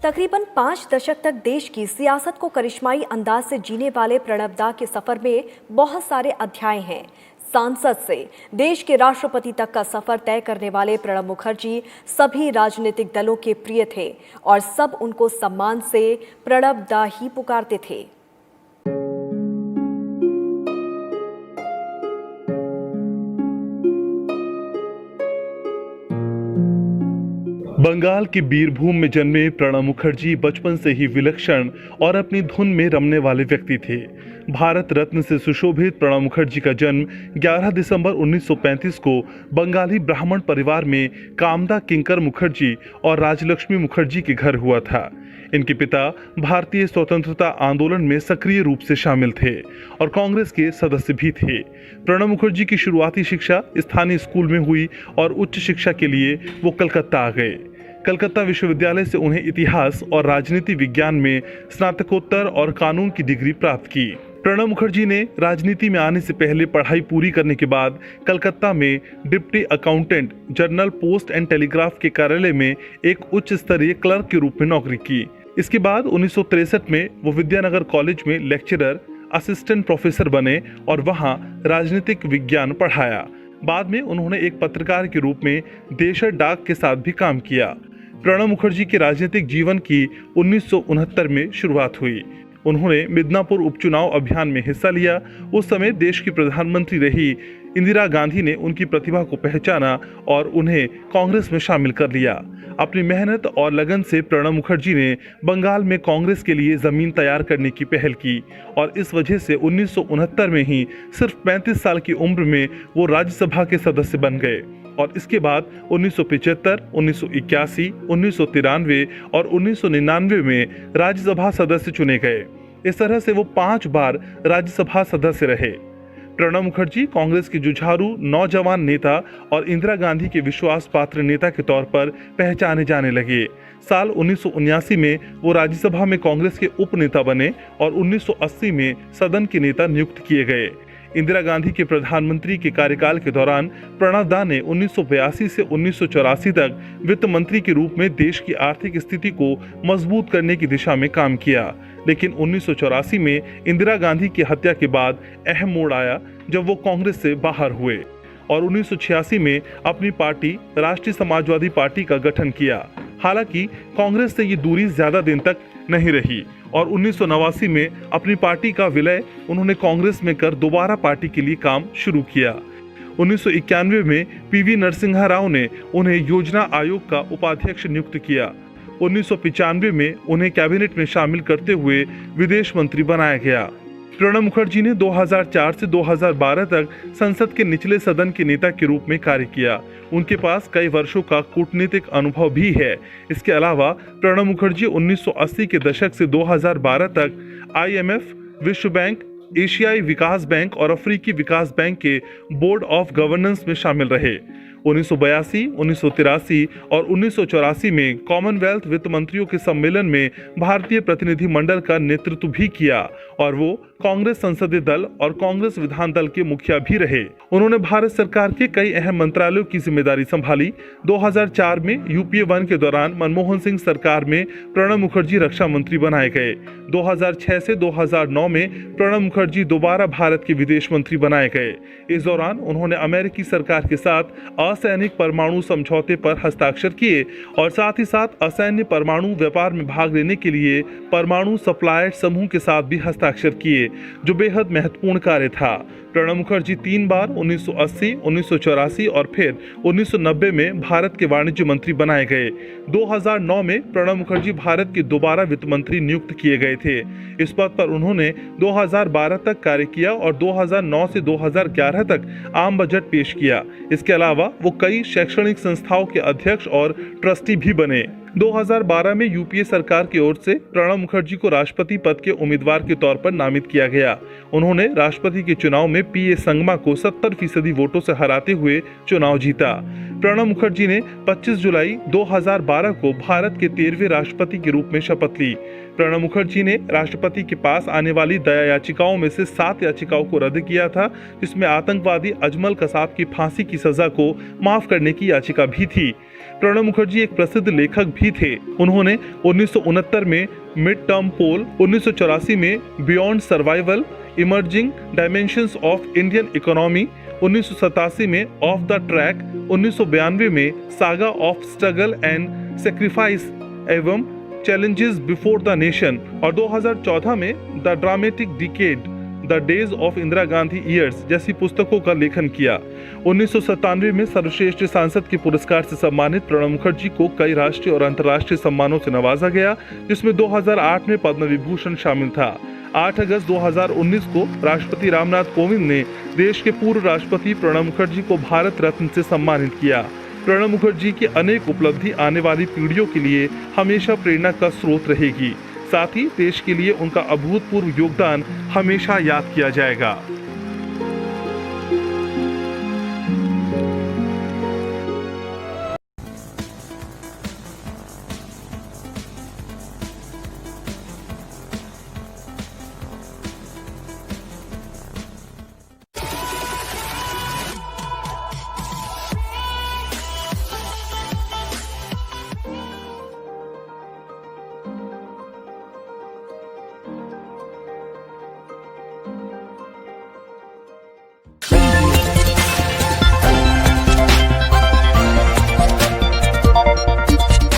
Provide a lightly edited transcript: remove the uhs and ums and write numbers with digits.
तकरीबन 5 दशक तक देश की सियासत को करिश्माई अंदाज से जीने वाले प्रणब दा के सफर में बहुत सारे अध्याय हैं। सांसद से देश के राष्ट्रपति तक का सफर तय करने वाले प्रणब मुखर्जी सभी राजनीतिक दलों के प्रिय थे और सब उनको सम्मान से प्रणब दा ही पुकारते थे। बंगाल की बीरभूम में जन्मे प्रणब मुखर्जी बचपन से ही विलक्षण और अपनी धुन में रमने वाले व्यक्ति थे। भारत रत्न से सुशोभित प्रणब मुखर्जी का जन्म 11 दिसंबर 1935 को बंगाली ब्राह्मण परिवार में कामदा किंकर मुखर्जी और राजलक्ष्मी मुखर्जी के घर हुआ था। इनके पिता भारतीय स्वतंत्रता आंदोलन में सक्रिय रूप से शामिल थे और कांग्रेस के सदस्य भी थे। प्रणब मुखर्जी की शुरुआती शिक्षा स्थानीय स्कूल में हुई और उच्च शिक्षा के लिए वो कलकत्ता आ गए। कलकत्ता विश्वविद्यालय से उन्हें इतिहास और राजनीति विज्ञान में स्नातकोत्तर और कानून की डिग्री प्राप्त की। प्रणब मुखर्जी ने राजनीति में आने से पहले पढ़ाई पूरी करने के बाद कलकत्ता में deputy accountant general post and telegraph के कार्यालय में एक उच्च स्तरीय क्लर्क के रूप में नौकरी की। इसके बाद 1963 में वो विद्यानगर कॉलेज में लेक्चरर असिस्टेंट प्रोफेसर बने और वहां राजनीतिक विज्ञान पढ़ाया। बाद में उन्होंने एक पत्रकार के रूप में देशर डाक के साथ भी काम किया। प्रणब मुखर्जी के राजनीतिक जीवन की 1969 में शुरुआत हुई। उन्होंने मिदनापुर उपचुनाव अभियान में हिस्सा लिया। उस समय देश की प्रधानमंत्री रही इंदिरा गांधी ने उनकी प्रतिभा को पहचाना और उन्हें कांग्रेस में शामिल कर लिया। अपनी मेहनत और लगन से प्रणब मुखर्जी ने बंगाल में कांग्रेस के लिए जमीन तैयार करने की पहल की और इस वजह से 1969 में ही सिर्फ 35 साल की उम्र में वो राज्यसभा के सदस्य बन गए और इसके बाद 1975, 1981, 1993 और 1999 में राज्यसभा सदस्य चुने गए। इस तरह से वो 5 बार राज्यसभा सदस्य रहे। प्रणब मुखर्जी कांग्रेस के जुझारू नौजवान नेता और इंदिरा गांधी के विश्वास पात्र नेता के तौर पर पहचाने जाने लगे। साल 1979 में वो राज्यसभा में कांग्रेस के उप नेता बने और 1980 में सदन के नेता नियुक्त किए गए। इंदिरा गांधी के प्रधानमंत्री के कार्यकाल के दौरान प्रणब दा ने 1982 से 1984 तक वित्त मंत्री के रूप में देश की आर्थिक स्थिति को मजबूत करने की दिशा में काम किया। लेकिन 1984 में इंदिरा गांधी की हत्या के बाद अहम मोड़ आया जब वो कांग्रेस से बाहर हुए और 1986 में अपनी पार्टी राष्ट्रीय समाजवादी पार्टी का गठन किया। हालांकि कांग्रेस से ये दूरी ज्यादा दिन तक नहीं रही और 1989 में अपनी पार्टी का विलय उन्होंने कांग्रेस में कर दोबारा पार्टी के लिए काम शुरू किया। 1991 में पीवी नरसिम्हा राव ने उन्हें योजना आयोग का उपाध्यक्ष नियुक्त किया। 1995 में उन्हें कैबिनेट में शामिल करते हुए विदेश मंत्री बनाया गया। प्रणब मुखर्जी ने 2004 से 2012 तक संसद के निचले सदन के नेता के रूप में कार्य किया। उनके पास कई वर्षों का कूटनीतिक अनुभव भी है। इसके अलावा प्रणब मुखर्जी 1980 के दशक से 2012 तक IMF, विश्व बैंक, एशियाई विकास बैंक और अफ्रीकी विकास बैंक के बोर्ड ऑफ गवर्नेंस में शामिल रहे। 1982, 1983 और 1984 में कॉमनवेल्थ वित्त मंत्रियों के सम्मेलन में भारतीय प्रतिनिधि मंडल का नेतृत्व भी किया और वो कांग्रेस संसदीय दल और कांग्रेस विधान दल के मुखिया भी रहे। उन्होंने भारत सरकार के कई अहम मंत्रालयों की जिम्मेदारी संभाली। 2004 में यूपीए 1 के दौरान मनमोहन सिंह सरकार में प्रणब मुखर्जी रक्षा मंत्री बनाए गए। 2006 से 2009 में प्रणब मुखर्जी दोबारा भारत के विदेश मंत्री बनाए गए। इस दौरान उन्होंने अमेरिकी सरकार के साथ असैनिक परमाणु समझौते पर हस्ताक्षर किए और साथ ही साथ असैन्य परमाणु व्यापार में भाग लेने के लिए परमाणु सप्लायर समूह के साथ भी हस्ताक्षर किए, जो बेहद महत्वपूर्ण कार्य था। प्रणब मुखर्जी 3 बार 1980, 1984 और फिर 1990 में भारत के वाणिज्य मंत्री बनाए गए। 2009 में प्रणब मुखर्जी भारत के दोबारा वित्त मंत्री नियुक्त किए गए थे। इस पद पर उन्होंने 2012 तक कार्य किया और 2009 से 2011 तक आम बजट पेश किया। इसके अलावा वो कई शैक्षणिक संस्थाओं के अध्यक्ष और ट्रस्टी भी बने। 2012 में यूपीए सरकार की ओर से प्रणब मुखर्जी को राष्ट्रपति पद के उम्मीदवार के तौर पर नामित किया गया। उन्होंने राष्ट्रपति के चुनाव में पीए संगमा को 70% वोटों से हराते हुए चुनाव जीता। प्रणब मुखर्जी ने 25 जुलाई 2012 को भारत के 13वें राष्ट्रपति के रूप में शपथ ली। प्रणब मुखर्जी ने राष्ट्रपति के पास आने वाली दया याचिकाओं में से 7 याचिकाओं को रद्द किया था, जिसमें आतंकवादी अजमल कसाब की फांसी की सजा को माफ करने की याचिका भी थी। प्रणब मुखर्जी एक प्रसिद्ध लेखक भी थे। उन्होंने 1969 में मिड टर्म पोल, 1984 में beyond survival emerging dimensions of Indian economy, 1987 में ऑफ द ट्रैक, 1992 में saga of struggle and sacrifice एवं चैलेंजेस बिफोर द नेशन और 2014 में the dramatic decade the days of Indira Gandhi years जैसी पुस्तकों का लेखन किया। 1997 में सर्वश्रेष्ठ सांसद के पुरस्कार से सम्मानित प्रणब मुखर्जी को कई राष्ट्रीय और अंतर्राष्ट्रीय सम्मानों से नवाजा गया, जिसमें 2008 में पद्म विभूषण शामिल था। 8 अगस्त 2019 को राष्ट्रपति रामनाथ कोविंद ने देश के पूर्व राष्ट्रपति प्रणब मुखर्जी को भारत रत्न से सम्मानित किया। प्रणब मुखर्जी की अनेक उपलब्धि आने वाली पीढ़ियों के लिए हमेशा प्रेरणा का स्रोत रहेगी। साथ ही देश के लिए उनका अभूतपूर्व योगदान हमेशा याद किया जाएगा।